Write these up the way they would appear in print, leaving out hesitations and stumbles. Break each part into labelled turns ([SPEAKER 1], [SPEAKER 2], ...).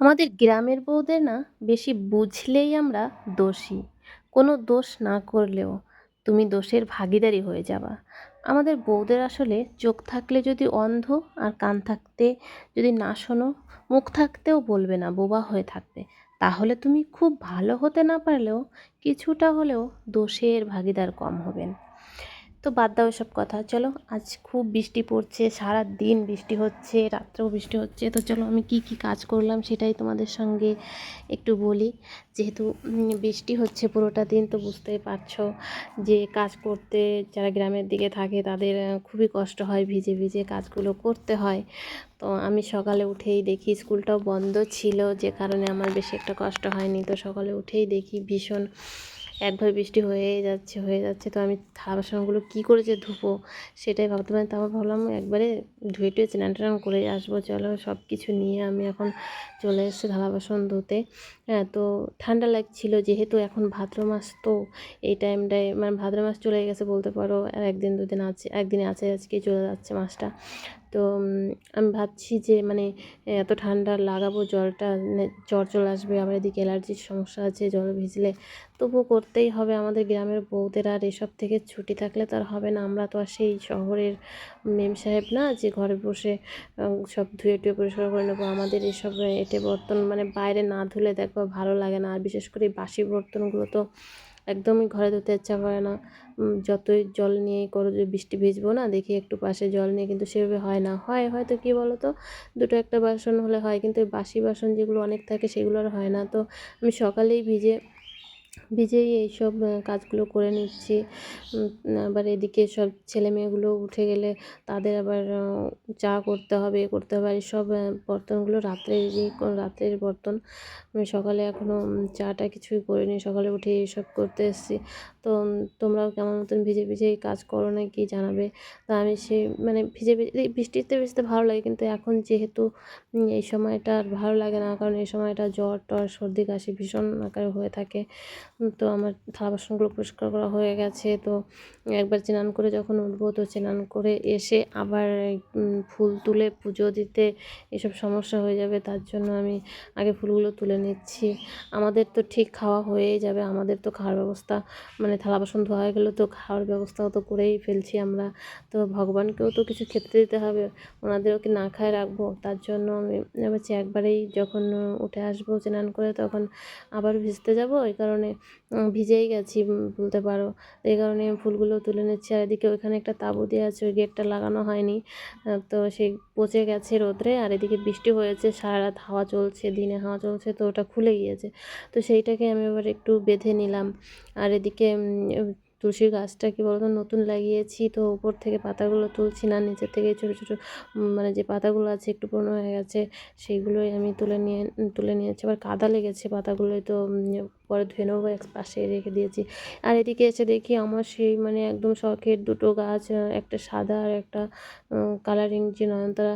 [SPEAKER 1] আমাদের গ্রামের বউদের না বেশি বুঝলেই আমরা দোষী। কোনো দোষ না করলেও তুমি দোষের ভাগীদারি হয়ে যাবা। আমাদের বউদের আসলে চোখ থাকলে যদি অন্ধ, আর কান থাকতে যদি না শোনো, মুখ থাকতেও বলবে না, বোবা হয়ে থাকবে। তাহলে তুমি খুব ভালো হতে না পারলেও কিছুটা হলেও দোষের ভাগীদার কম হবেন। তো বাদ দাও এসব কথা, চলো। আজ খুব বৃষ্টি পড়ছে, সারা দিন বৃষ্টি হচ্ছে, রাত্রেও বৃষ্টি হচ্ছে। তো চলো আমি কি কি কাজ করলাম সেটাই তোমাদের সঙ্গে একটু বলি। যেহেতু বৃষ্টি হচ্ছে পুরোটা দিন, তো বুঝতেই পারছো যে কাজ করতে যারা গ্রামের দিকে থাকে তাদের খুবই কষ্ট হয়, ভিজে ভিজে কাজগুলো করতে হয়। তো আমি সকালে উঠেই দেখি, স্কুলটাও বন্ধ ছিল যে কারণে আমার বেশি একটা কষ্ট হয়নি। তো সকালে উঠেই দেখি ভীষণ একভাবে বৃষ্টি হয়ে যাচ্ছে। তো আমি থালা বাসনগুলো কী করে যে ধুবো সেটাই ভাবতে পারি। তারপর ভাবলাম একবারে ধুয়ে টুয়ে স্নান টান করে আসবো। চলো, সব কিছু নিয়ে আমি এখন চলে এসেছি থালা বাসন ধুতে। হ্যাঁ, তো ঠান্ডা লাগছিল যেহেতু এখন ভাদ্র মাস, তো এই টাইমটায় মানে ভাদ্র মাস চলে গেছে বলতে পারো, আর একদিন দুদিন আছে, একদিনে আছে, আজকেই চলে যাচ্ছে মাসটা। তো আমি ভাবছি যে মানে এত ঠান্ডা লাগাবো জলটা, জ্বর চলে আসবে, আবার এদিকে অ্যালার্জির সমস্যা আছে জল ভিজলে। তবুও করতেই হবে, আমাদের গ্রামের বউদের আর এসব থেকে ছুটি থাকলে তো আর হবে না। আমরা তো আর সেই শহরের মেম সাহেব না যে ঘরে বসে সব ধুয়ে টুয়ে পরিষ্কার করে নেবো। আমাদের এসব এঁটে বর্তন মানে বাইরে না ধুলে দেখবো ভালো লাগে না। আর বিশেষ করে এই বাসি বর্তনগুলো তো একদমই ঘরে ধুতে ইচ্ছা করে না। যতই জল নিয়েই করো, যে বৃষ্টি ভিজবো না, দেখি একটু পাশে জল নিয়ে, কিন্তু সেভাবে হয় না। হয়তো কী বলো তো, দুটো একটা বাসন হলে হয়, কিন্তু এই বাসি বাসন যেগুলো অনেক থাকে সেগুলো আর হয় না। তো আমি সকালেই ভিজেই এইসব কাজগুলো করে নিচ্ছি। আবার এদিকে সব ছেলে মেয়েগুলো উঠে গেলে তাদের আবার চা করতে হবে, আর এসব বর্তনগুলো রাত্রের বর্তন। আমি সকালে এখনও চাটা কিছুই করিনি, সকালে উঠে এসব করতে এসেছি। তো তোমরাও কেমন মতন ভিজে ভিজে কাজ করো নাকি জানাবে। তা আমি মানে ভিজে ভিজে এই বৃষ্টিতে ভিজতে ভালো লাগে, কিন্তু এখন যেহেতু এই সময়টা আর ভালো লাগে না, কারণ এই সময়টা জ্বর টর সর্দি কাশি ভীষণ আকারে হয়ে থাকে। তো আমার থালা বাসনগুলো পরিষ্কার করা হয়ে গেছে। তো একবার স্নান করে যখন উঠবো, তো স্নান করে এসে আবার ফুল তুলে পুজো দিতে এসব সমস্যা হয়ে যাবে, তার জন্য আমি আগে ফুলগুলো তুলে নিচ্ছি। আমাদের তো ঠিক খাওয়া হয়েই যাবে, আমাদের তো খাওয়ার ব্যবস্থা মানে থালা বাসন ধোয়া হয়ে গেলে তো খাওয়ার ব্যবস্থাও তো করেই ফেলছি আমরা। তো ভগবানকেও তো কিছু খেতে দিতে হবে, ওনাদেরও কি না খায় রাখবো। তার জন্য আমি ভাবছি একবারেই যখন উঠে আসবো স্নান করে, তখন আবার ভিজতে যাব, এই কারণে ভিজেই গেছি বলতে পারো। এই কারণে ফুলগুলো তুলে নিচ্ছি। আর এদিকে ওইখানে একটা তাঁবু দেওয়া আছে, ওই গেটটা লাগানো হয়নি, তো সেই পচে গেছে রোদ্রে। আর এদিকে বৃষ্টি হয়েছে, সারা রাত হাওয়া চলছে, দিনে হাওয়া চলছে, তো ওটা খুলে গিয়েছে। তো সেইটাকে আমি এবার একটু বেঁধে নিলাম। আর এদিকে তুলসী গাছটা কি বলতো নতুন লাগিয়েছি, তো উপর থেকে পাতাগুলো তুলছি না, নিচের থেকে ছোটো ছোটো মানে যে পাতাগুলো আছে একটু পুরনো হয়ে গেছে সেইগুলোই আমি তুলে নিয়েছি। আবার কাদা লেগেছে পাতাগুলোয়, তো পরে ধুয়ে নেবো, এক পাশে রেখে দিয়েছি। আর এদিকে এসে দেখি আমার সেই মানে একদম শখের দুটো গাছ, একটা সাদা আর একটা কালারিং যে নয়নতারা,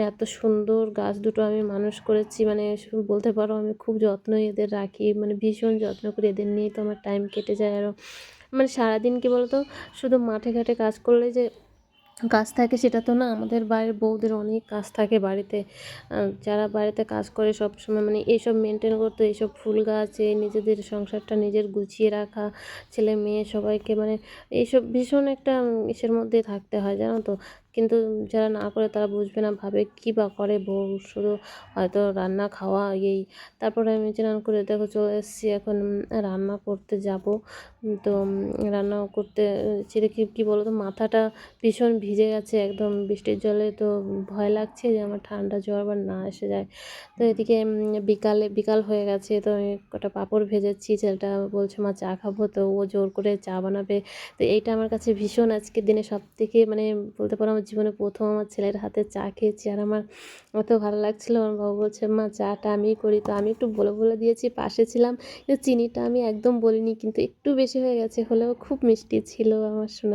[SPEAKER 1] এত সুন্দর গাছ দুটো আমি মানুষ করেছি। মানে বলতে পারো আমি খুব যত্নই এদের রাখি, মানে ভীষণ যত্ন করি, এদের নিয়েই তো আমার টাইম কেটে যায় আরও। মানে সারাদিন কী বলতো, শুধু মাঠে ঘাটে কাজ করলে যে কাজ থাকে সেটা তো না, আমাদের বাড়ির বউদের অনেক কাজ থাকে বাড়িতে। যারা বাড়িতে কাজ করে সব সময় মানে এইসব মেনটেন করতে, এইসব ফুল গাছ, এই নিজেদের সংসারটা নিজের গুছিয়ে রাখা, ছেলে মেয়ে সবাইকে মানে এইসব ভীষণ একটা ইসের মধ্যে থাকতে হয় জানো তো। কিন্তু যারা না করে তারা বুঝবে না, ভাবে কী বা করে বউ, শুধু হয়তো রান্না খাওয়া এই। তারপরে আমি স্নান করে দেখো চলে এসেছি, এখন রান্না করতে যাব। তো রান্না করতে সেটা কী বলো তো, মাথাটা ভীষণ ভিজে গেছে একদম বৃষ্টির জলে। তো ভয় লাগছে যে আমার ঠান্ডা জ্বর আবার না এসে যায়। তো এদিকে বিকাল হয়ে গেছে, তো আমি কটা পাঁপড় ভেজেছি, ছেলেটা বলছে মা চা খাবো, তো ও জোর করে চা বানাবে। তো এইটা আমার কাছে ভীষণ আজকের দিনে সবথেকে মানে বলতে পারো আমার জীবনে প্রথম আমার ছেলের হাতে চা খেয়েছি, আর আমার অত ভালো লাগছিলো। আমার বাবা বলছে মা চাটা আমিই করি, তো আমি একটু বলে দিয়েছি, পাশে ছিলাম। কিন্তু চিনিটা আমি একদম বলিনি, কিন্তু একটু বেশি হয়ে গেছে, হলেও খুব মিষ্টি ছিল আমার সোনা।